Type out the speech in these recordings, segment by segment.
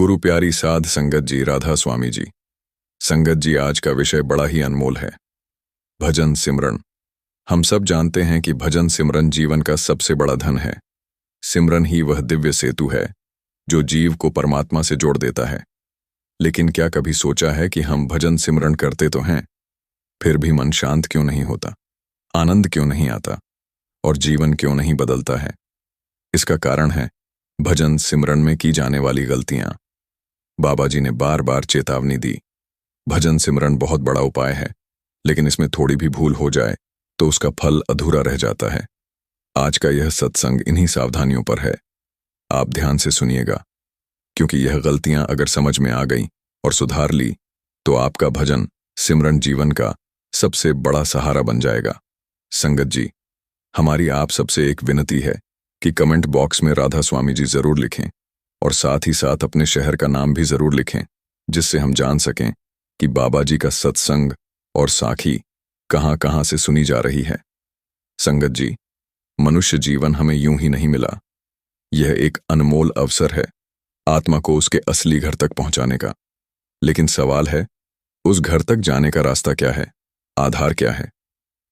गुरु प्यारी साध संगत जी, राधा स्वामी जी। संगत जी, आज का विषय बड़ा ही अनमोल है। भजन सिमरन। हम सब जानते हैं कि भजन सिमरन जीवन का सबसे बड़ा धन है। सिमरन ही वह दिव्य सेतु है जो जीव को परमात्मा से जोड़ देता है। लेकिन क्या कभी सोचा है कि हम भजन सिमरन करते तो हैं, फिर भी मन शांत क्यों नहीं होता, आनंद क्यों नहीं आता और जीवन क्यों नहीं बदलता है? इसका कारण है भजन सिमरन में की जाने वाली गलतियां। बाबा जी ने बार बार चेतावनी दी। भजन सिमरन बहुत बड़ा उपाय है, लेकिन इसमें थोड़ी भी भूल हो जाए तो उसका फल अधूरा रह जाता है। आज का यह सत्संग इन्हीं सावधानियों पर है। आप ध्यान से सुनिएगा, क्योंकि यह गलतियां अगर समझ में आ गई और सुधार ली तो आपका भजन सिमरन जीवन का सबसे बड़ा सहारा बन जाएगा। संगत जी, हमारी आप सबसे एक विनती है कि कमेंट बॉक्स में राधा स्वामी जी जरूर लिखें और साथ ही साथ अपने शहर का नाम भी जरूर लिखें, जिससे हम जान सकें कि बाबा जी का सत्संग और साखी कहां कहां से सुनी जा रही है। संगत जी, मनुष्य जीवन हमें यूं ही नहीं मिला। यह एक अनमोल अवसर है आत्मा को उसके असली घर तक पहुंचाने का। लेकिन सवाल है, उस घर तक जाने का रास्ता क्या है, आधार क्या है,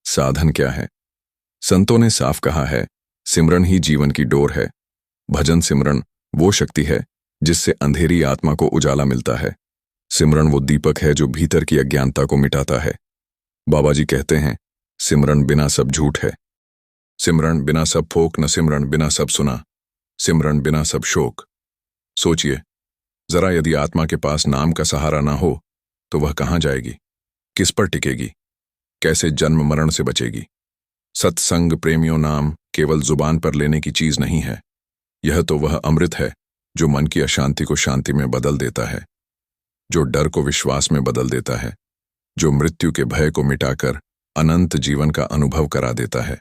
साधन क्या है? संतों ने साफ कहा है, सिमरन ही जीवन की डोर है। भजन सिमरन वो शक्ति है जिससे अंधेरी आत्मा को उजाला मिलता है। सिमरन वो दीपक है जो भीतर की अज्ञानता को मिटाता है। बाबा जी कहते हैं, सिमरन बिना सब झूठ है। सिमरन बिना सब फोक, न सिमरन बिना सब सुना, सिमरन बिना सब शोक। सोचिए जरा, यदि आत्मा के पास नाम का सहारा ना हो तो वह कहां जाएगी, किस पर टिकेगी, कैसे जन्म मरण से बचेगी? सत्संग प्रेमियों, नाम केवल जुबान पर लेने की चीज नहीं है। यह तो वह अमृत है जो मन की अशांति को शांति में बदल देता है, जो डर को विश्वास में बदल देता है, जो मृत्यु के भय को मिटाकर अनंत जीवन का अनुभव करा देता है।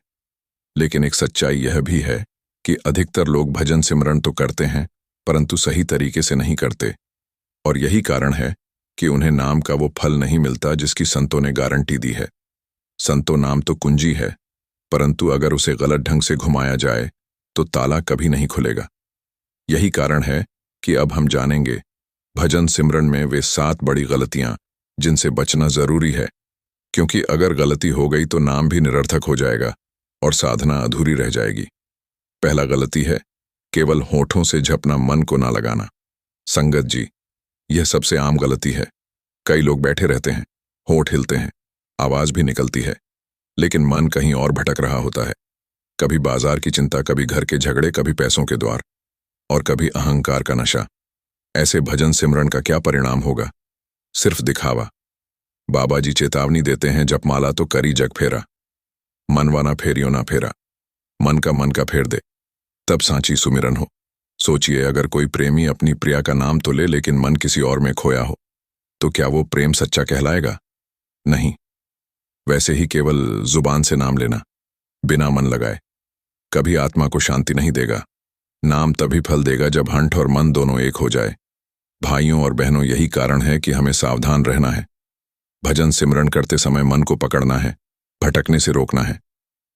लेकिन एक सच्चाई यह भी है कि अधिकतर लोग भजन सिमरन तो करते हैं, परंतु सही तरीके से नहीं करते। और यही कारण है कि उन्हें नाम का वो फल नहीं मिलता जिसकी संतों ने गारंटी दी है। संतों, नाम तो कुंजी है, परंतु अगर उसे गलत ढंग से घुमाया जाए तो ताला कभी नहीं खुलेगा। यही कारण है कि अब हम जानेंगे भजन सिमरन में वे 7 बड़ी गलतियां जिनसे बचना जरूरी है, क्योंकि अगर गलती हो गई तो नाम भी निरर्थक हो जाएगा और साधना अधूरी रह जाएगी। पहला गलती है केवल होठों से जपना, मन को ना लगाना। संगत जी, यह सबसे आम गलती है। कई लोग बैठे रहते हैं, होठ हिलते हैं, आवाज भी निकलती है, लेकिन मन कहीं और भटक रहा होता है। कभी बाजार की चिंता, कभी घर के झगड़े, कभी पैसों के द्वार और कभी अहंकार का नशा। ऐसे भजन सिमरन का क्या परिणाम होगा? सिर्फ दिखावा। बाबा जी चेतावनी देते हैं, जपमाला तो करी जग फेरा, मनवा ना फेरियो ना फेरा। मन का फेर दे, तब सांची सुमिरन हो। सोचिए, अगर कोई प्रेमी अपनी प्रिया का नाम तो ले, लेकिन मन किसी और में खोया हो, तो क्या वो प्रेम सच्चा कहलाएगा? नहीं। वैसे ही केवल जुबान से नाम लेना बिना मन लगाए कभी आत्मा को शांति नहीं देगा। नाम तभी फल देगा जब हंठ और मन दोनों एक हो जाए। भाइयों और बहनों, यही कारण है कि हमें सावधान रहना है। भजन सिमरन करते समय मन को पकड़ना है, भटकने से रोकना है,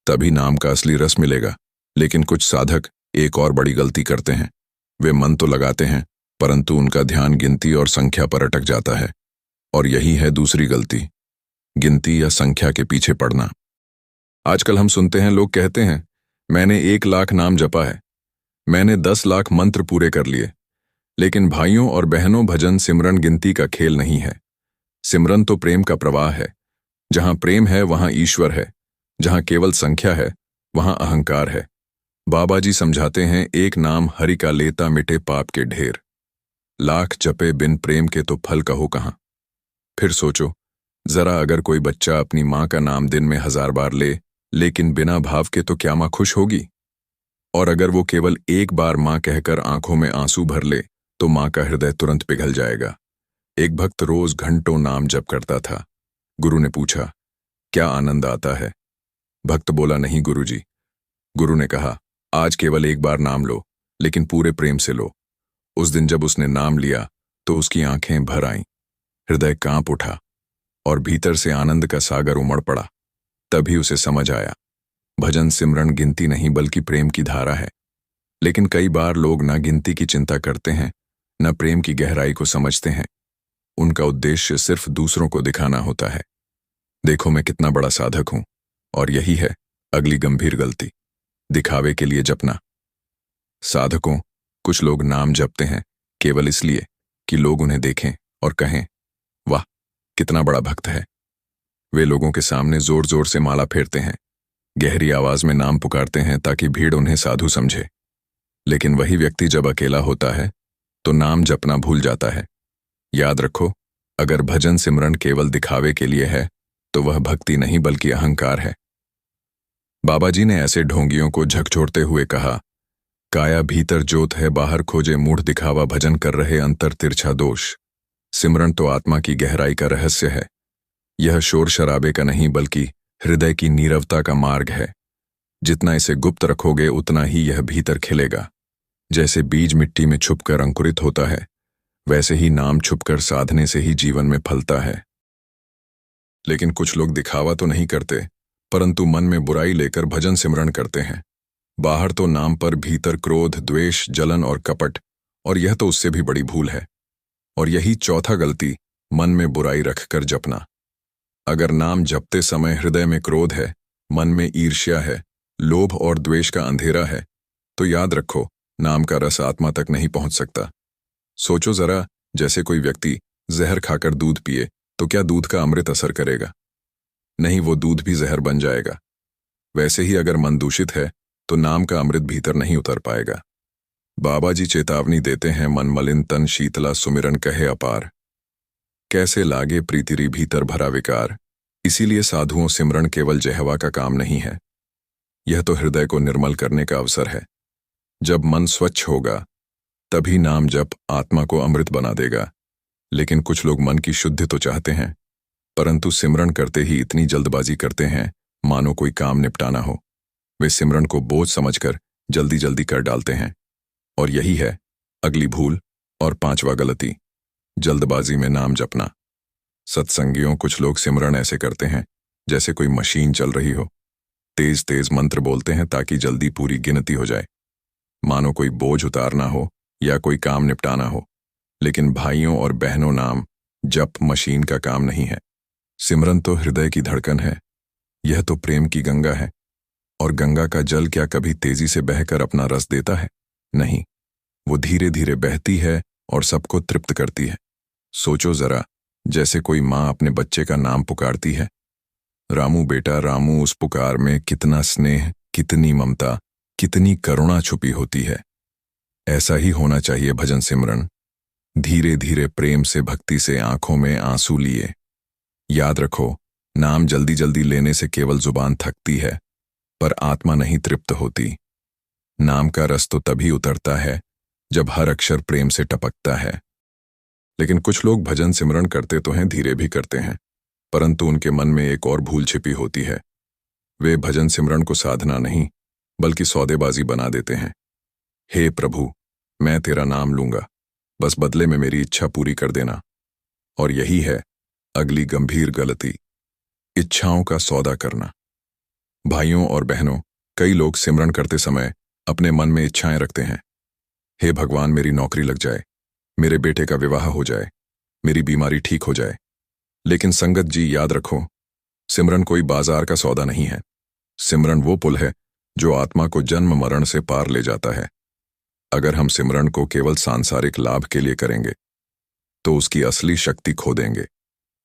तभी नाम का असली रस मिलेगा। लेकिन कुछ साधक एक और बड़ी गलती करते हैं। वे मन तो लगाते हैं, परंतु उनका ध्यान गिनती और संख्या पर अटक जाता है। और यही है दूसरी गलती, गिनती या संख्या के पीछे पड़ना। आजकल हम सुनते हैं, लोग कहते हैं, मैंने 1 लाख नाम जपा है, मैंने 10 लाख मंत्र पूरे कर लिए। लेकिन भाइयों और बहनों, भजन सिमरन गिनती का खेल नहीं है। सिमरन तो प्रेम का प्रवाह है। जहां प्रेम है वहां ईश्वर है, जहां केवल संख्या है वहां अहंकार है। बाबा जी समझाते हैं, एक नाम हरि का लेता मिटे पाप के ढेर, लाख जपे बिन प्रेम के तो फल कहो कहां। फिर सोचो जरा, अगर कोई बच्चा अपनी मां का नाम दिन में 1000 बार ले, लेकिन बिना भाव के, तो क्या मां खुश होगी? और अगर वो केवल एक बार मां कहकर आंखों में आंसू भर ले तो मां का हृदय तुरंत पिघल जाएगा। एक भक्त रोज घंटों नाम जप करता था। गुरु ने पूछा, क्या आनंद आता है? भक्त बोला, नहीं गुरुजी। गुरु ने कहा, आज केवल एक बार नाम लो, लेकिन पूरे प्रेम से लो। उस दिन जब उसने नाम लिया तो उसकी आंखें भर आईं, हृदय कांप उठा और भीतर से आनंद का सागर उमड़ पड़ा। तभी उसे समझ आया, भजन सिमरन गिनती नहीं बल्कि प्रेम की धारा है। लेकिन कई बार लोग ना गिनती की चिंता करते हैं, न प्रेम की गहराई को समझते हैं। उनका उद्देश्य सिर्फ दूसरों को दिखाना होता है। देखो मैं कितना बड़ा साधक हूं। और यही है अगली गंभीर गलती, दिखावे के लिए जपना। साधकों, कुछ लोग नाम जपते हैं केवल इसलिए कि लोग उन्हें देखें और कहें, वाह कितना बड़ा भक्त है। वे लोगों के सामने जोर जोर से माला फेरते हैं, गहरी आवाज में नाम पुकारते हैं ताकि भीड़ उन्हें साधु समझे। लेकिन वही व्यक्ति जब अकेला होता है तो नाम जपना भूल जाता है। याद रखो, अगर भजन सिमरन केवल दिखावे के लिए है तो वह भक्ति नहीं बल्कि अहंकार है। बाबा जी ने ऐसे ढोंगियों को झकझोरते हुए कहा, काया भीतर जोत है, बाहर खोजे मूढ़ दिखावा, भजन कर रहे अंतर तिरछा दोष। सिमरन तो आत्मा की गहराई का रहस्य है। यह शोर शराबे का नहीं बल्कि हृदय की नीरवता का मार्ग है। जितना इसे गुप्त रखोगे उतना ही यह भीतर खिलेगा। जैसे बीज मिट्टी में छुपकर अंकुरित होता है, वैसे ही नाम छुपकर साधने से ही जीवन में फलता है। लेकिन कुछ लोग दिखावा तो नहीं करते, परंतु मन में बुराई लेकर भजन सिमरन करते हैं। बाहर तो नाम पर भीतर क्रोध, द्वेष, जलन और कपट, और यह तो उससे भी बड़ी भूल है। और यही चौथा गलती, मन में बुराई रखकर जपना। अगर नाम जपते समय हृदय में क्रोध है, मन में ईर्ष्या है, लोभ और द्वेष का अंधेरा है, तो याद रखो नाम का रस आत्मा तक नहीं पहुंच सकता। सोचो जरा, जैसे कोई व्यक्ति जहर खाकर दूध पिए तो क्या दूध का अमृत असर करेगा? नहीं, वो दूध भी जहर बन जाएगा। वैसे ही अगर मन दूषित है तो नाम का अमृत भीतर नहीं उतर पाएगा। बाबा जी चेतावनी देते हैं, मन मलिन तन शीतला, सुमिरन कहे अपार। कैसे लागे प्रीतिरी भीतर भरा विकार। इसीलिए साधुओं, सिमरन केवल जहवा का काम नहीं है, यह तो हृदय को निर्मल करने का अवसर है। जब मन स्वच्छ होगा तभी नाम जप आत्मा को अमृत बना देगा। लेकिन कुछ लोग मन की शुद्धि तो चाहते हैं, परंतु सिमरन करते ही इतनी जल्दबाजी करते हैं मानो कोई काम निपटाना हो। वे सिमरन को बोझ समझकर जल्दी जल्दी कर डालते हैं। और यही है अगली भूल और पांचवा गलती, जल्दबाजी में नाम जपना। सत्संगियों, कुछ लोग सिमरन ऐसे करते हैं जैसे कोई मशीन चल रही हो। तेज तेज मंत्र बोलते हैं ताकि जल्दी पूरी गिनती हो जाए, मानो कोई बोझ उतारना हो या कोई काम निपटाना हो। लेकिन भाइयों और बहनों, नाम जप मशीन का काम नहीं है। सिमरन तो हृदय की धड़कन है। यह तो प्रेम की गंगा है। और गंगा का जल क्या कभी तेजी से बहकर अपना रस देता है? नहीं, वो धीरे धीरे बहती है और सबको तृप्त करती है। सोचो जरा, जैसे कोई माँ अपने बच्चे का नाम पुकारती है, रामू बेटा रामू, उस पुकार में कितना स्नेह, कितनी ममता, कितनी करुणा छुपी होती है। ऐसा ही होना चाहिए भजन सिमरन। धीरे धीरे प्रेम से, भक्ति से, आंखों में आंसू लिए। याद रखो, नाम जल्दी जल्दी लेने से केवल जुबान थकती है, पर आत्मा नहीं तृप्त होती। नाम का रस तो तभी उतरता है जब हर अक्षर प्रेम से टपकता है। लेकिन कुछ लोग भजन सिमरन करते तो हैं, धीरे भी करते हैं, परंतु उनके मन में एक और भूल छिपी होती है। वे भजन सिमरन को साधना नहीं बल्कि सौदेबाजी बना देते हैं। हे प्रभु, मैं तेरा नाम लूंगा, बस बदले में मेरी इच्छा पूरी कर देना। और यही है अगली गंभीर गलती, इच्छाओं का सौदा करना। भाइयों और बहनों, कई लोग सिमरन करते समय अपने मन में इच्छाएं रखते हैं। हे भगवान, मेरी नौकरी लग जाए, मेरे बेटे का विवाह हो जाए, मेरी बीमारी ठीक हो जाए। लेकिन संगत जी, याद रखो, सिमरन कोई बाजार का सौदा नहीं है। सिमरन वो पुल है जो आत्मा को जन्म मरण से पार ले जाता है। अगर हम सिमरन को केवल सांसारिक लाभ के लिए करेंगे तो उसकी असली शक्ति खो देंगे।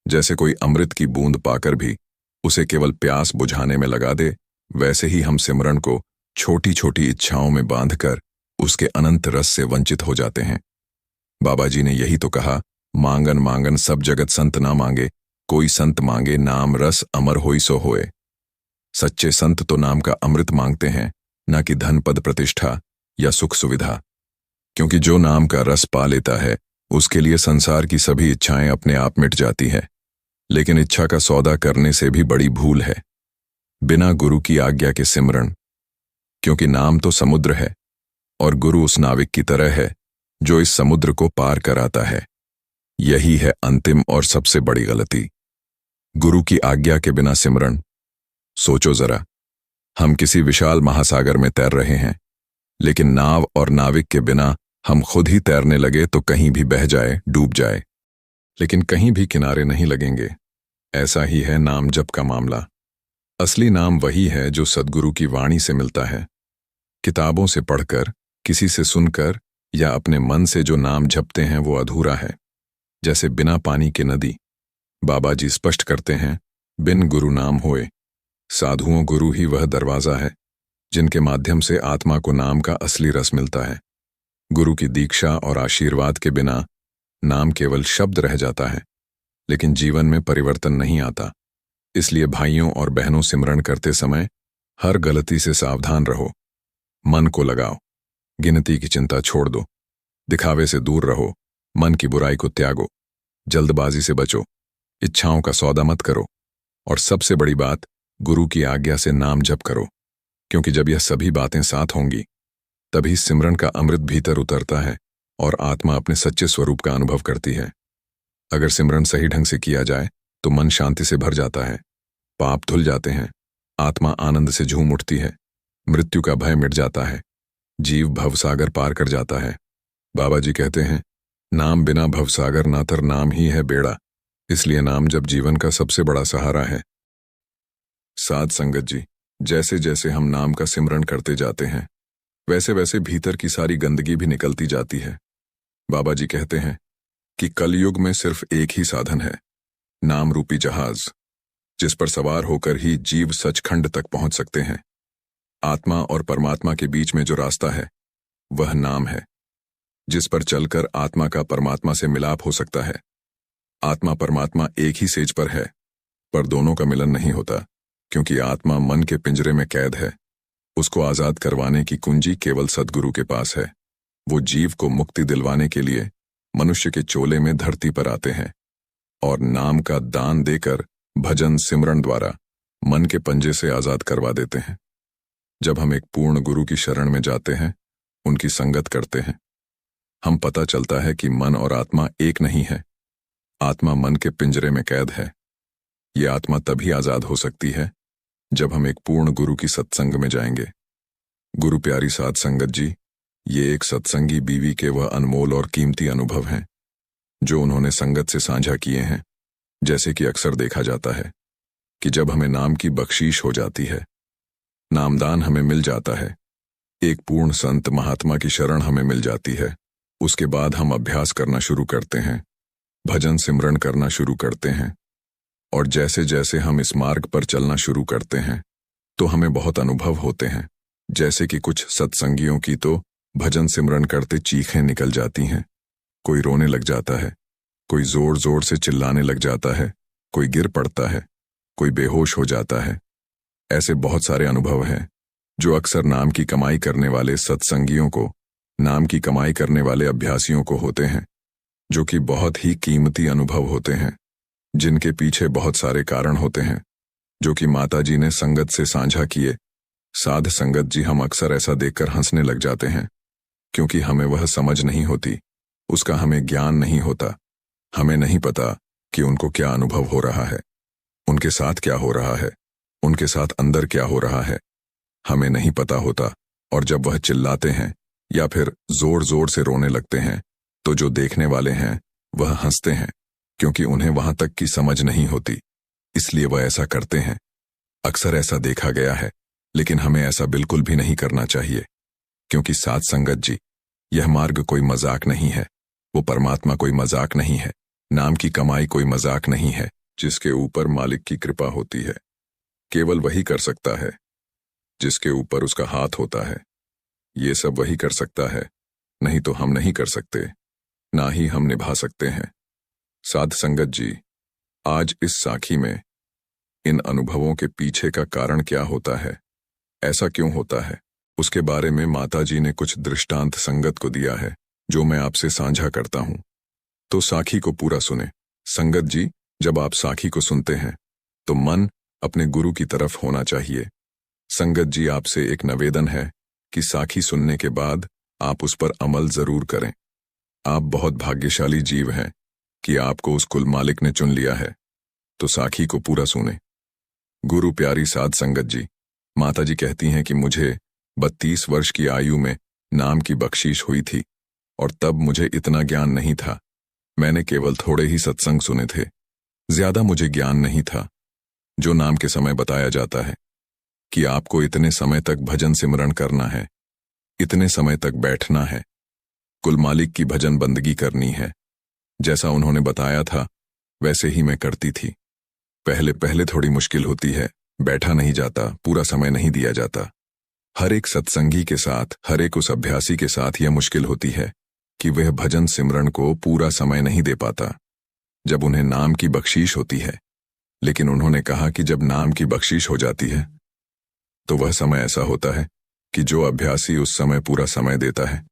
जैसे कोई अमृत की बूंद पाकर भी उसे केवल प्यास बुझाने में लगा दे, वैसे ही हम सिमरन को छोटी छोटी इच्छाओं में बांधकर उसके अनंत रस से वंचित हो जाते हैं। बाबा जी ने यही तो कहा, मांगन मांगन सब जगत संत ना मांगे, कोई संत मांगे नाम रस अमर होई सो होए। सच्चे संत तो नाम का अमृत मांगते हैं, न कि धन पद प्रतिष्ठा या सुख सुविधा। क्योंकि जो नाम का रस पा लेता है उसके लिए संसार की सभी इच्छाएं अपने आप मिट जाती है। लेकिन इच्छा का सौदा करने से भी बड़ी भूल है बिना गुरु की आज्ञा के सिमरन। क्योंकि नाम तो समुद्र है और गुरु उस नाविक की तरह है जो इस समुद्र को पार कराता है। यही है अंतिम और सबसे बड़ी गलती, गुरु की आज्ञा के बिना सिमरन। सोचो जरा, हम किसी विशाल महासागर में तैर रहे हैं, लेकिन नाव और नाविक के बिना हम खुद ही तैरने लगे तो कहीं भी बह जाए, डूब जाए, लेकिन कहीं भी किनारे नहीं लगेंगे। ऐसा ही है नाम जप का मामला। असली नाम वही है जो सद्गुरु की वाणी से मिलता है। किताबों से पढ़कर, किसी से सुनकर या अपने मन से जो नाम जपते हैं वो अधूरा है। जैसे बिना पानी के नदी। बाबा जी स्पष्ट करते हैं, बिन गुरु नाम होए। साधुओं गुरु ही वह दरवाजा है जिनके माध्यम से आत्मा को नाम का असली रस मिलता है। गुरु की दीक्षा और आशीर्वाद के बिना नाम केवल शब्द रह जाता है, लेकिन जीवन में परिवर्तन नहीं आता। इसलिए भाइयों और बहनों, सिमरन करते समय हर गलती से सावधान रहो। मन को लगाओ, गिनती की चिंता छोड़ दो, दिखावे से दूर रहो, मन की बुराई को त्यागो, जल्दबाजी से बचो, इच्छाओं का सौदा मत करो, और सबसे बड़ी बात, गुरु की आज्ञा से नाम जप करो। क्योंकि जब यह सभी बातें साथ होंगी तभी सिमरन का अमृत भीतर उतरता है और आत्मा अपने सच्चे स्वरूप का अनुभव करती है। अगर सिमरन सही ढंग से किया जाए तो मन शांति से भर जाता है, पाप धुल जाते हैं, आत्मा आनंद से झूम उठती है, मृत्यु का भय मिट जाता है, जीव भवसागर पार कर जाता है। बाबा जी कहते हैं, नाम बिना भवसागर ना तर नाम ही है बेड़ा। इसलिए नाम जब जीवन का सबसे बड़ा सहारा है। साध संगत जी, जैसे जैसे हम नाम का सिमरन करते जाते हैं वैसे वैसे भीतर की सारी गंदगी भी निकलती जाती है। बाबा जी कहते हैं कि कलयुग में सिर्फ एक ही साधन है, नाम रूपी जहाज, जिस पर सवार होकर ही जीव सचखंड तक पहुंच सकते हैं। आत्मा और परमात्मा के बीच में जो रास्ता है वह नाम है, जिस पर चलकर आत्मा का परमात्मा से मिलाप हो सकता है। आत्मा परमात्मा एक ही सेज पर है, पर दोनों का मिलन नहीं होता, क्योंकि आत्मा मन के पिंजरे में कैद है। उसको आजाद करवाने की कुंजी केवल सद्गुरु के पास है। वो जीव को मुक्ति दिलवाने के लिए मनुष्य के चोले में धरती पर आते हैं और नाम का दान देकर भजन सिमरन द्वारा मन के पंजे से आजाद करवा देते हैं। जब हम एक पूर्ण गुरु की शरण में जाते हैं, उनकी संगत करते हैं, हम पता चलता है कि मन और आत्मा एक नहीं है। आत्मा मन के पिंजरे में कैद है। ये आत्मा तभी आजाद हो सकती है जब हम एक पूर्ण गुरु की सत्संग में जाएंगे। गुरु प्यारी साध संगत जी, ये एक सत्संगी बीवी के वह अनमोल और कीमती अनुभव हैं जो उन्होंने संगत से साझा किए हैं। जैसे कि अक्सर देखा जाता है कि जब हमें नाम की बख्शीश हो जाती है, नामदान हमें मिल जाता है, एक पूर्ण संत महात्मा की शरण हमें मिल जाती है, उसके बाद हम अभ्यास करना शुरू करते हैं, भजन सिमरन करना शुरू करते हैं, और जैसे जैसे हम इस मार्ग पर चलना शुरू करते हैं तो हमें बहुत अनुभव होते हैं। जैसे कि कुछ सत्संगियों की तो भजन सिमरन करते चीखें निकल जाती हैं, कोई रोने लग जाता है, कोई जोर जोर से चिल्लाने लग जाता है, कोई गिर पड़ता है, कोई बेहोश हो जाता है। ऐसे बहुत सारे अनुभव हैं जो अक्सर नाम की कमाई करने वाले सत्संगियों को, नाम की कमाई करने वाले अभ्यासियों को होते हैं, जो कि बहुत ही कीमती अनुभव होते हैं, जिनके पीछे बहुत सारे कारण होते हैं, जो कि माता जी ने संगत से साझा किए। साध संगत जी, हम अक्सर ऐसा देखकर हंसने लग जाते हैं, क्योंकि हमें वह समझ नहीं होती, उसका हमें ज्ञान नहीं होता। हमें नहीं पता कि उनको क्या अनुभव हो रहा है, उनके साथ क्या हो रहा है, उनके साथ अंदर क्या हो रहा है, हमें नहीं पता होता। और जब वह चिल्लाते हैं या फिर जोर जोर से रोने लगते हैं तो जो देखने वाले हैं वह हंसते हैं, क्योंकि उन्हें वहां तक की समझ नहीं होती, इसलिए वह ऐसा करते हैं। अक्सर ऐसा देखा गया है, लेकिन हमें ऐसा बिल्कुल भी नहीं करना चाहिए, क्योंकि साध संगत जी, यह मार्ग कोई मजाक नहीं है, वो परमात्मा कोई मजाक नहीं है, नाम की कमाई कोई मजाक नहीं है, जिसके ऊपर मालिक की कृपा होती है। केवल वही कर सकता है जिसके ऊपर उसका हाथ होता है। ये सब वही कर सकता है, नहीं तो हम नहीं कर सकते, ना ही हम निभा सकते हैं। साध संगत जी, आज इस साखी में इन अनुभवों के पीछे का कारण क्या होता है, ऐसा क्यों होता है, उसके बारे में माता जी ने कुछ दृष्टांत संगत को दिया है, जो मैं आपसे साझा करता हूं। तो साखी को पूरा सुने। संगत जी, जब आप साखी को सुनते हैं तो मन अपने गुरु की तरफ होना चाहिए। संगत जी, आपसे एक निवेदन है कि साखी सुनने के बाद आप उस पर अमल जरूर करें। आप बहुत भाग्यशाली जीव हैं कि आपको उस कुल मालिक ने चुन लिया है। तो साखी को पूरा सुने। गुरु प्यारी साध संगत जी, माता जी कहती हैं कि मुझे 32 वर्ष की आयु में नाम की बख्शीश हुई थी। और तब मुझे इतना ज्ञान नहीं था। मैंने केवल थोड़े ही सत्संग सुने थे, ज्यादा मुझे ज्ञान नहीं था। जो नाम के समय बताया जाता है कि आपको इतने समय तक भजन सिमरण करना है, इतने समय तक बैठना है, कुल मालिक की भजन बंदगी करनी है। जैसा उन्होंने बताया था वैसे ही मैं करती थी। पहले पहले थोड़ी मुश्किल होती है, बैठा नहीं जाता, पूरा समय नहीं दिया जाता। हर एक सत्संगी के साथ, हर एक उस अभ्यासी के साथ यह मुश्किल होती है कि वह भजन सिमरण को पूरा समय नहीं दे पाता जब उन्हें नाम की बख्शीश होती है। लेकिन उन्होंने कहा कि जब नाम की बख्शीश हो जाती है तो वह समय ऐसा होता है कि जो अभ्यासी उस समय पूरा समय देता है,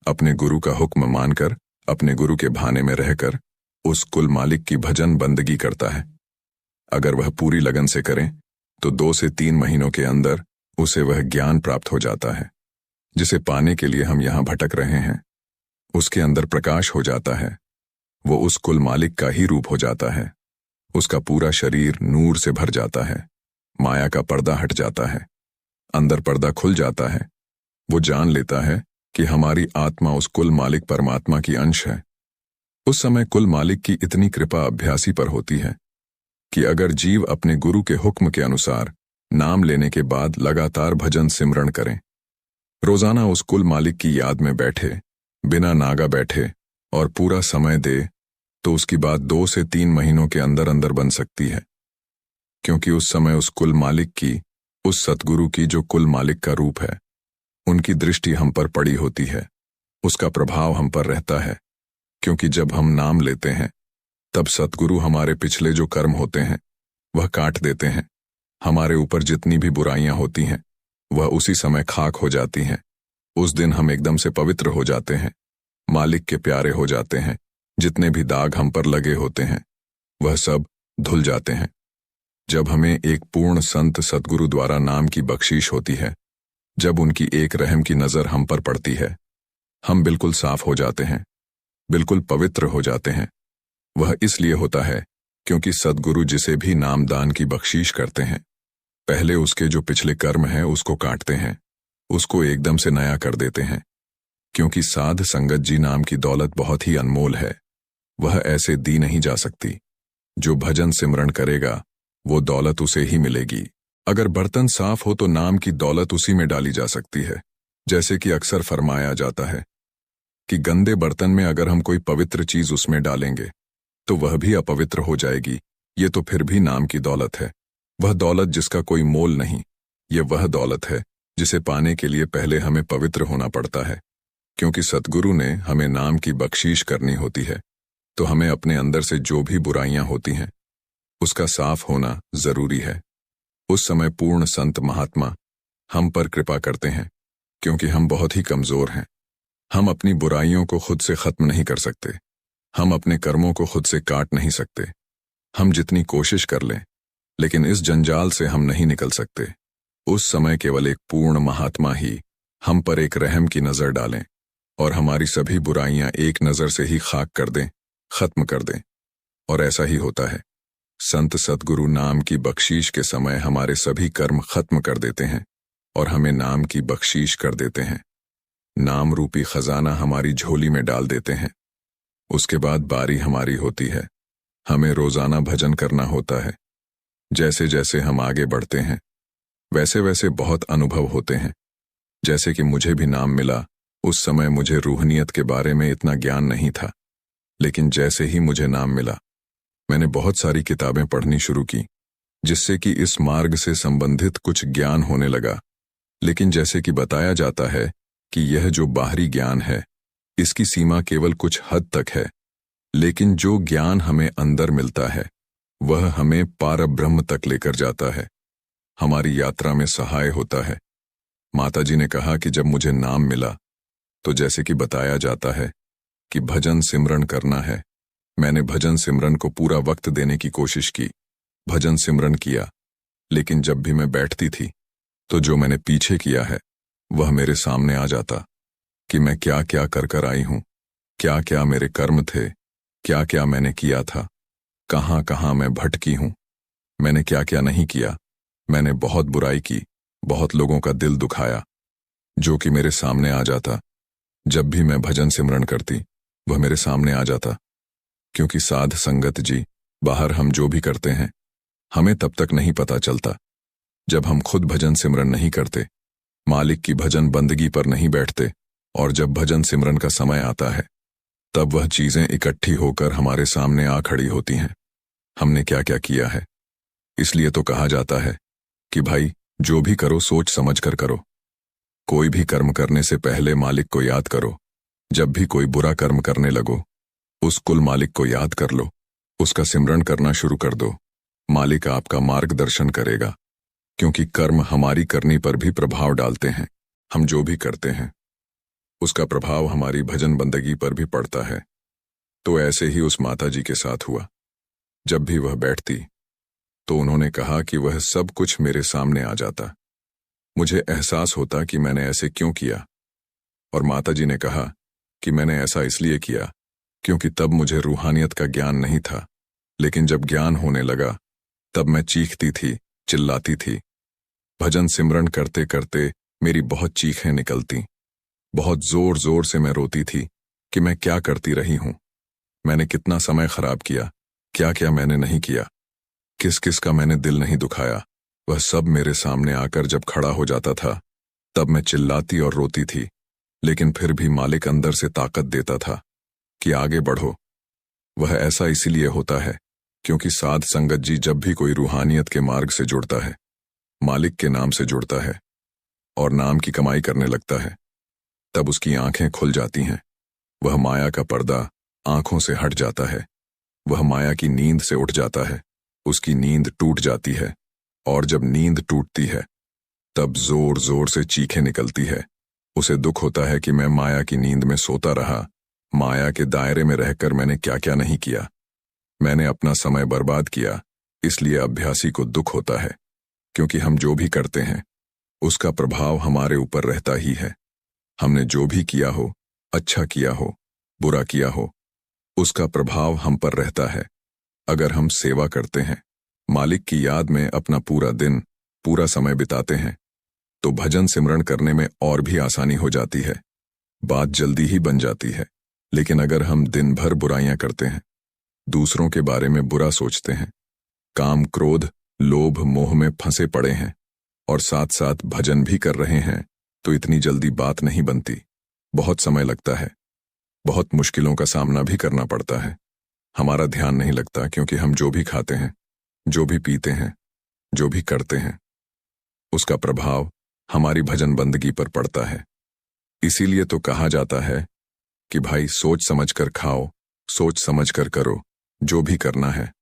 अपने गुरु का हुक्म मानकर, अपने गुरु के भाने में रहकर उस कुल मालिक की भजन बंदगी करता है, अगर वह पूरी लगन से करे तो 2 से 3 महीनों के अंदर उसे वह ज्ञान प्राप्त हो जाता है जिसे पाने के लिए हम यहाँ भटक रहे हैं। उसके अंदर प्रकाश हो जाता है, वो उस कुल मालिक का ही रूप हो जाता है। उसका पूरा शरीर नूर से भर जाता है, माया का पर्दा हट जाता है, अंदर पर्दा खुल जाता है। वो जान लेता है कि हमारी आत्मा उस कुल मालिक परमात्मा की अंश है। उस समय कुल मालिक की इतनी कृपा अभ्यासी पर होती है कि अगर जीव अपने गुरु के हुक्म के अनुसार नाम लेने के बाद लगातार भजन सिमरण करें, रोजाना उस कुल मालिक की याद में बैठे, बिना नागा बैठे और पूरा समय दे, तो उसकी बात 2 से 3 महीनों के अंदर अंदर बन सकती है। क्योंकि उस समय उस कुल मालिक की, उस सतगुरु की जो कुल मालिक का रूप है, उनकी दृष्टि हम पर पड़ी होती है, उसका प्रभाव हम पर रहता है। क्योंकि जब हम नाम लेते हैं तब सतगुरु हमारे पिछले जो कर्म होते हैं वह काट देते हैं। हमारे ऊपर जितनी भी बुराइयां होती हैं वह उसी समय खाक हो जाती हैं। उस दिन हम एकदम से पवित्र हो जाते हैं, मालिक के प्यारे हो जाते हैं। जितने भी दाग हम पर लगे होते हैं वह सब धुल जाते हैं। जब हमें एक पूर्ण संत सतगुरु द्वारा नाम की बख्शीश होती है, जब उनकी एक रहम की नजर हम पर पड़ती है, हम बिल्कुल साफ हो जाते हैं, बिल्कुल पवित्र हो जाते हैं। वह इसलिए होता है क्योंकि सद्गुरु जिसे भी नामदान की बख्शीश करते हैं, पहले उसके जो पिछले कर्म हैं उसको काटते हैं, उसको एकदम से नया कर देते हैं। क्योंकि साध संगत जी नाम की दौलत बहुत ही अनमोल है, वह ऐसे दी नहीं जा सकती। जो भजन सिमरण करेगा वो दौलत उसे ही मिलेगी। अगर बर्तन साफ हो तो नाम की दौलत उसी में डाली जा सकती है। जैसे कि अक्सर फरमाया जाता है कि गंदे बर्तन में अगर हम कोई पवित्र चीज उसमें डालेंगे तो वह भी अपवित्र हो जाएगी। ये तो फिर भी नाम की दौलत है, वह दौलत जिसका कोई मोल नहीं। ये वह दौलत है जिसे पाने के लिए पहले हमें पवित्र होना पड़ता है। क्योंकि सतगुरु ने हमें नाम की बख्शीश करनी होती है, तो हमें अपने अंदर से जो भी बुराइयां होती हैं उसका साफ होना जरूरी है। उस समय पूर्ण संत महात्मा हम पर कृपा करते हैं क्योंकि हम बहुत ही कमजोर हैं। हम अपनी बुराइयों को खुद से खत्म नहीं कर सकते, हम अपने कर्मों को खुद से काट नहीं सकते। हम जितनी कोशिश कर लें लेकिन इस जंजाल से हम नहीं निकल सकते। उस समय केवल एक पूर्ण महात्मा ही हम पर एक रहम की नजर डालें और हमारी सभी बुराइयां एक नजर से ही खाक कर दें, खत्म कर दें। और ऐसा ही होता है। संत सतगुरु नाम की बख्शीश के समय हमारे सभी कर्म खत्म कर देते हैं और हमें नाम की बख्शीश कर देते हैं। नाम रूपी खजाना हमारी झोली में डाल देते हैं। उसके बाद बारी हमारी होती है। हमें रोजाना भजन करना होता है। जैसे जैसे हम आगे बढ़ते हैं वैसे वैसे बहुत अनुभव होते हैं। जैसे कि मुझे भी नाम मिला, उस समय मुझे रूहनियत के बारे में इतना ज्ञान नहीं था, लेकिन जैसे ही मुझे नाम मिला मैंने बहुत सारी किताबें पढ़नी शुरू की, जिससे कि इस मार्ग से संबंधित कुछ ज्ञान होने लगा। लेकिन जैसे कि बताया जाता है कि यह जो बाहरी ज्ञान है इसकी सीमा केवल कुछ हद तक है, लेकिन जो ज्ञान हमें अंदर मिलता है वह हमें पारब्रह्म तक लेकर जाता है, हमारी यात्रा में सहाय होता है। माता जी ने कहा कि जब मुझे नाम मिला तो जैसे कि बताया जाता है कि भजन सिमरन करना है, मैंने भजन सिमरन को पूरा वक्त देने की कोशिश की, भजन सिमरन किया। लेकिन जब भी मैं बैठती थी तो जो मैंने पीछे किया है वह मेरे सामने आ जाता कि मैं क्या क्या कर कर आई हूं, क्या क्या मेरे कर्म थे, क्या क्या मैंने किया था, कहां कहां मैं भटकी हूं, मैंने क्या क्या नहीं किया। मैंने बहुत बुराई की, बहुत लोगों का दिल दुखाया, जो कि मेरे सामने आ जाता। जब भी मैं भजन सिमरन करती वह मेरे सामने आ जाता, क्योंकि साध संगत जी, बाहर हम जो भी करते हैं हमें तब तक नहीं पता चलता जब हम खुद भजन सिमरन नहीं करते, मालिक की भजन बंदगी पर नहीं बैठते, और जब भजन सिमरन का समय आता है तब वह चीजें इकट्ठी होकर हमारे सामने आ खड़ी होती हैं। हमने क्या क्या किया है। इसलिए तो कहा जाता है कि भाई जो भी करो सोच समझ कर करो। कोई भी कर्म करने से पहले मालिक को याद करो। जब भी कोई बुरा कर्म करने लगो उस कुल मालिक को याद कर लो, उसका सिमरन करना शुरू कर दो। मालिक आपका मार्गदर्शन करेगा, क्योंकि कर्म हमारी करनी पर भी प्रभाव डालते हैं। हम जो भी करते हैं उसका प्रभाव हमारी भजन बंदगी पर भी पड़ता है। तो ऐसे ही उस माता जी के साथ हुआ। जब भी वह बैठती तो उन्होंने कहा कि वह सब कुछ मेरे सामने आ जाता। मुझे एहसास होता कि मैंने ऐसे क्यों किया, और माता जी ने कहा कि मैंने ऐसा इसलिए किया क्योंकि तब मुझे रूहानियत का ज्ञान नहीं था, लेकिन जब ज्ञान होने लगा तब मैं चीखती थी, चिल्लाती थी। भजन सिमरन करते करते मेरी बहुत चीखें निकलती, बहुत जोर जोर से मैं रोती थी कि मैं क्या करती रही हूं, मैंने कितना समय खराब किया, क्या क्या मैंने नहीं किया, किस किस का मैंने दिल नहीं दुखाया। वह सब मेरे सामने आकर जब खड़ा हो जाता था तब मैं चिल्लाती और रोती थी, लेकिन फिर भी मालिक अंदर से ताकत देता था कि आगे बढ़ो। वह ऐसा इसीलिए होता है क्योंकि साध संगत जी जब भी कोई रूहानियत के मार्ग से जुड़ता है, मालिक के नाम से जुड़ता है और नाम की कमाई करने लगता है, तब उसकी आंखें खुल जाती हैं। वह माया का पर्दा आंखों से हट जाता है, वह माया की नींद से उठ जाता है, उसकी नींद टूट जाती है, और जब नींद टूटती है तब जोर जोर से चीखें निकलती है। उसे दुख होता है कि मैं माया की नींद में सोता रहा, माया के दायरे में रहकर मैंने क्या क्या नहीं किया, मैंने अपना समय बर्बाद किया। इसलिए अभ्यासी को दुख होता है, क्योंकि हम जो भी करते हैं उसका प्रभाव हमारे ऊपर रहता ही है। हमने जो भी किया हो, अच्छा किया हो, बुरा किया हो, उसका प्रभाव हम पर रहता है। अगर हम सेवा करते हैं, मालिक की याद में अपना पूरा दिन, पूरा समय बिताते हैं, तो भजन सिमरन करने में और भी आसानी हो जाती है, बात जल्दी ही बन जाती है। लेकिन अगर हम दिन भर बुराइयां करते हैं, दूसरों के बारे में बुरा सोचते हैं, काम क्रोध लोभ मोह में फंसे पड़े हैं और साथ साथ भजन भी कर रहे हैं, तो इतनी जल्दी बात नहीं बनती। बहुत समय लगता है, बहुत मुश्किलों का सामना भी करना पड़ता है। हमारा ध्यान नहीं लगता, क्योंकि हम जो भी खाते हैं, जो भी पीते हैं, जो भी करते हैं, उसका प्रभाव हमारी भजन बंदगी पर पड़ता है। इसीलिए तो कहा जाता है कि भाई सोच समझ कर खाओ, सोच समझ कर करो, जो भी करना है।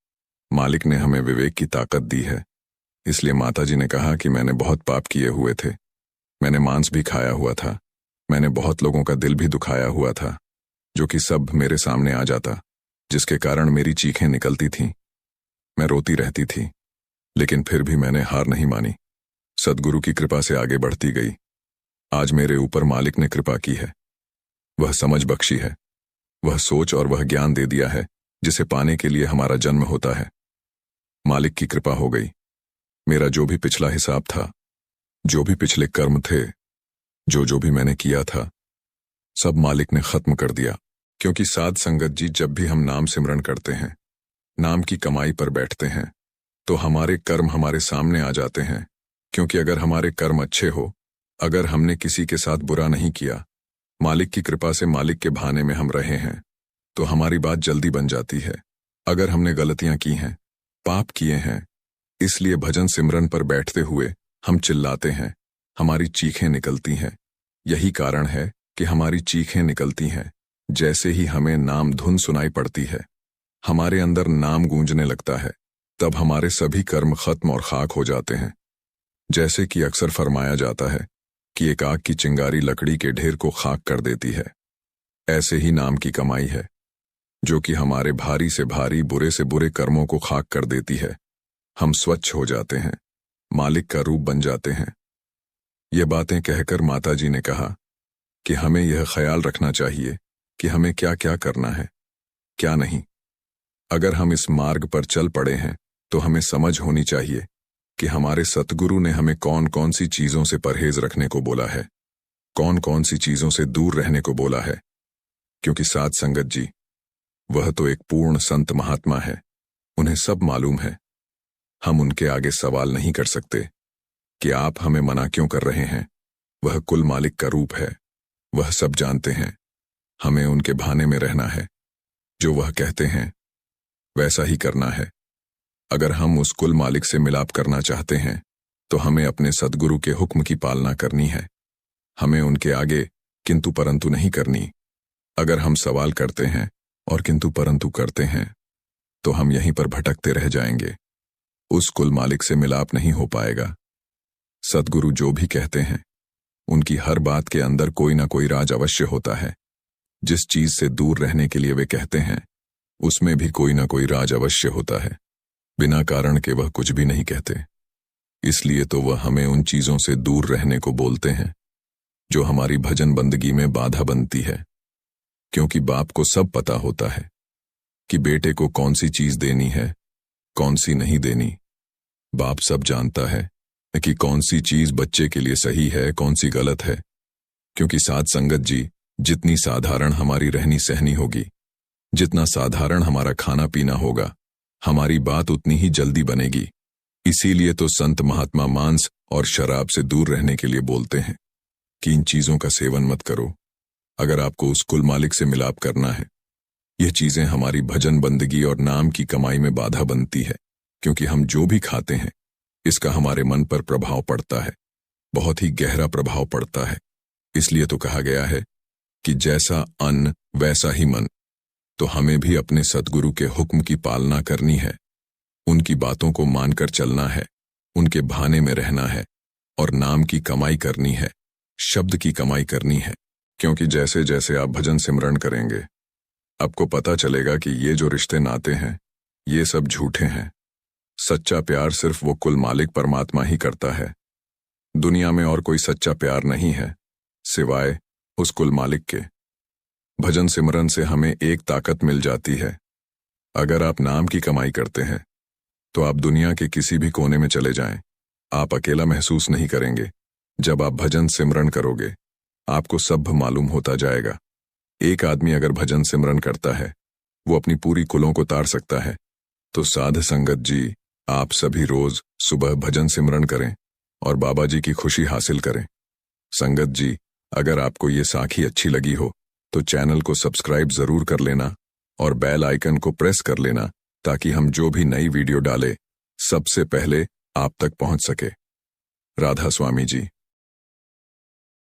मालिक ने हमें विवेक की ताकत दी है। इसलिए माता जी ने कहा कि मैंने बहुत पाप किए हुए थे, मैंने मांस भी खाया हुआ था, मैंने बहुत लोगों का दिल भी दुखाया हुआ था, जो कि सब मेरे सामने आ जाता, जिसके कारण मेरी चीखें निकलती थीं, मैं रोती रहती थी। लेकिन फिर भी मैंने हार नहीं मानी, सद्गुरु की कृपा से आगे बढ़ती गई। आज मेरे ऊपर मालिक ने कृपा की है, वह समझ बख्शी है, वह सोच और वह ज्ञान दे दिया है जिसे पाने के लिए हमारा जन्म होता है। मालिक की कृपा हो गई। मेरा जो भी पिछला हिसाब था, जो भी पिछले कर्म थे, जो भी मैंने किया था, सब मालिक ने खत्म कर दिया। क्योंकि साध संगत जी, जब भी हम नाम सिमरन करते हैं, नाम की कमाई पर बैठते हैं, तो हमारे कर्म हमारे सामने आ जाते हैं। क्योंकि अगर हमारे कर्म अच्छे हो, अगर हमने किसी के साथ बुरा नहीं किया, मालिक की कृपा से मालिक के भाने में हम रहे हैं, तो हमारी बात जल्दी बन जाती है। अगर हमने गलतियां की हैं, पाप किए हैं, इसलिए भजन सिमरन पर बैठते हुए हम चिल्लाते हैं, हमारी चीखें निकलती हैं। यही कारण है कि हमारी चीखें निकलती हैं। जैसे ही हमें नाम धुन सुनाई पड़ती है, हमारे अंदर नाम गूंजने लगता है, तब हमारे सभी कर्म खत्म और खाक हो जाते हैं। जैसे कि अक्सर फरमाया जाता है कि एक आग की चिंगारी लकड़ी के ढेर को खाक कर देती है, ऐसे ही नाम की कमाई है, जो कि हमारे भारी से भारी, बुरे से बुरे कर्मों को खाक कर देती है। हम स्वच्छ हो जाते हैं, मालिक का रूप बन जाते हैं। ये बातें कहकर माता जी ने कहा कि हमें यह ख्याल रखना चाहिए कि हमें क्या क्या करना है, क्या नहीं। अगर हम इस मार्ग पर चल पड़े हैं, तो हमें समझ होनी चाहिए कि हमारे सतगुरु ने हमें कौन कौन सी चीजों से परहेज रखने को बोला है। कौन कौन सी चीजों से दूर रहने को बोला है, क्योंकि साध संगत जी वह तो एक पूर्ण संत महात्मा है, उन्हें सब मालूम है। हम उनके आगे सवाल नहीं कर सकते कि आप हमें मना क्यों कर रहे हैं। वह कुल मालिक का रूप है, वह सब जानते हैं। हमें उनके भाने में रहना है, जो वह कहते हैं वैसा ही करना है। अगर हम उस कुल मालिक से मिलाप करना चाहते हैं तो हमें अपने सद्गुरु के हुक्म की पालना करनी है। हमें उनके आगे किंतु परंतु नहीं करनी। अगर हम सवाल करते हैं और किंतु परंतु करते हैं तो हम यहीं पर भटकते रह जाएंगे, उस कुल मालिक से मिलाप नहीं हो पाएगा। सद्गुरु जो भी कहते हैं उनकी हर बात के अंदर कोई ना कोई राज अवश्य होता है। जिस चीज से दूर रहने के लिए वे कहते हैं उसमें भी कोई ना कोई राज अवश्य होता है। बिना कारण के वह कुछ भी नहीं कहते। इसलिए तो वह हमें उन चीजों से दूर रहने को बोलते हैं जो हमारी भजन बंदगी में बाधा बनती है। क्योंकि बाप को सब पता होता है कि बेटे को कौन सी चीज देनी है, कौन सी नहीं देनी। बाप सब जानता है कि कौन सी चीज बच्चे के लिए सही है, कौन सी गलत है। क्योंकि साध संगत जी जितनी साधारण हमारी रहनी सहनी होगी, जितना साधारण हमारा खाना पीना होगा, हमारी बात उतनी ही जल्दी बनेगी। इसीलिए तो संत महात्मा मांस और शराब से दूर रहने के लिए बोलते हैं कि इन चीजों का सेवन मत करो। अगर आपको उस कुल मालिक से मिलाप करना है, यह चीजें हमारी भजन बंदगी और नाम की कमाई में बाधा बनती है। क्योंकि हम जो भी खाते हैं इसका हमारे मन पर प्रभाव पड़ता है, बहुत ही गहरा प्रभाव पड़ता है। इसलिए तो कहा गया है कि जैसा अन्न वैसा ही मन। तो हमें भी अपने सद्गुरु के हुक्म की पालना करनी है, उनकी बातों को मानकर चलना है, उनके भाने में रहना है और नाम की कमाई करनी है, शब्द की कमाई करनी है। क्योंकि जैसे जैसे आप भजन सिमरण करेंगे आपको पता चलेगा कि ये जो रिश्ते नाते हैं ये सब झूठे हैं। सच्चा प्यार सिर्फ वो कुल मालिक परमात्मा ही करता है। दुनिया में और कोई सच्चा प्यार नहीं है सिवाय उस कुल मालिक के। भजन सिमरन से हमें एक ताकत मिल जाती है। अगर आप नाम की कमाई करते हैं तो आप दुनिया के किसी भी कोने में चले जाएं, आप अकेला महसूस नहीं करेंगे। जब आप भजन सिमरन करोगे आपको सब मालूम होता जाएगा। एक आदमी अगर भजन सिमरन करता है वो अपनी पूरी कुलों को तार सकता है। तो साध संगत जी आप सभी रोज सुबह भजन सिमरन करें और बाबा जी की खुशी हासिल करें। संगत जी अगर आपको ये साखी अच्छी लगी हो तो चैनल को सब्सक्राइब जरूर कर लेना और बेल आइकन को प्रेस कर लेना ताकि हम जो भी नई वीडियो डालें सबसे पहले आप तक पहुंच सके। राधा स्वामी जी।